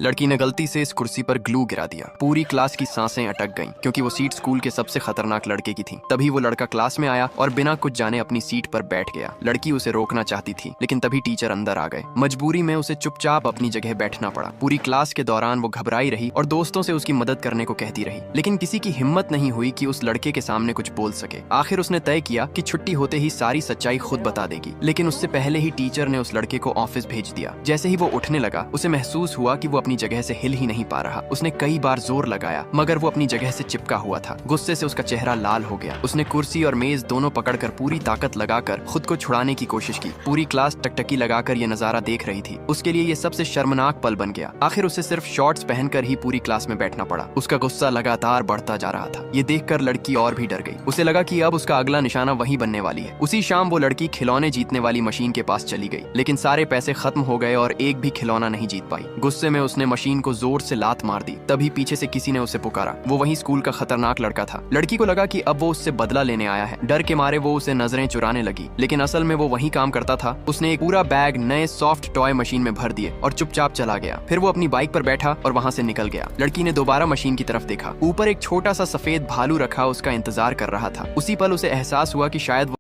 लड़की ने गलती से इस कुर्सी पर ग्लू गिरा दिया। पूरी क्लास की सांसें अटक गईं क्योंकि वो सीट स्कूल के सबसे खतरनाक लड़के की थी। तभी वो लड़का क्लास में आया और बिना कुछ जाने अपनी सीट पर बैठ गया। लड़की उसे रोकना चाहती थी लेकिन तभी टीचर अंदर आ गए। मजबूरी में उसे चुपचाप अपनी जगह बैठना पड़ा। पूरी क्लास के दौरान वो घबराई रही और दोस्तों से उसकी मदद करने को कहती रही, लेकिन किसी की हिम्मत नहीं हुई कि उस लड़के के सामने कुछ बोल सके। आखिर उसने तय किया कि छुट्टी होते ही सारी सच्चाई खुद बता देगी। लेकिन उससे पहले ही टीचर ने उस लड़के को ऑफिस भेज दिया। जैसे ही वो उठने लगा उसे महसूस हुआ कि वो अपनी जगह से हिल ही नहीं पा रहा। उसने कई बार जोर लगाया मगर वो अपनी जगह से चिपका हुआ था। गुस्से से उसका चेहरा लाल हो गया। उसने कुर्सी और मेज दोनों पकड़कर पूरी ताकत लगाकर खुद को छुड़ाने की कोशिश की। पूरी क्लास टकटकी लगाकर ये नजारा देख रही थी। उसके लिए ये सबसे शर्मनाक पल बन गया। आखिर उसे सिर्फ शॉर्ट्स पहनकर ही पूरी क्लास में बैठना पड़ा। उसका गुस्सा लगातार बढ़ता जा रहा था। ये देखकर लड़की और भी डर गई। उसे लगा कि अब उसका अगला निशाना वही बनने वाली है। उसी शाम वो लड़की खिलौने जीतने वाली मशीन के पास चली गई, लेकिन सारे पैसे खत्म हो गए और एक भी खिलौना नहीं जीत पाई। गुस्से में उसने मशीन को जोर से लात मार दी। तभी पीछे से किसी ने उसे पुकारा। वो वही स्कूल का खतरनाक लड़का था। लड़की को लगा कि अब वो उससे बदला लेने आया है। डर के मारे वो उसे नजरें चुराने लगी, लेकिन असल में वो वही काम करता था। उसने एक पूरा बैग नए सॉफ्ट टॉय मशीन में भर दिए और चुपचाप चला गया। फिर वो अपनी बाइक पर बैठा और वहां से निकल गया। लड़की ने दोबारा मशीन की तरफ देखा। ऊपर एक छोटा सा सफेद भालू रखा उसका इंतजार कर रहा था। उसी पल उसे एहसास हुआ कि शायद वो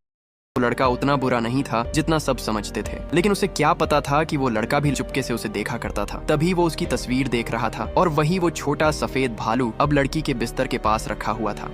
लड़का उतना बुरा नहीं था जितना सब समझते थे। लेकिन उसे क्या पता था कि वो लड़का भी चुपके से उसे देखा करता था। तभी वो उसकी तस्वीर देख रहा था और वही वो छोटा सफेद भालू अब लड़की के बिस्तर के पास रखा हुआ था।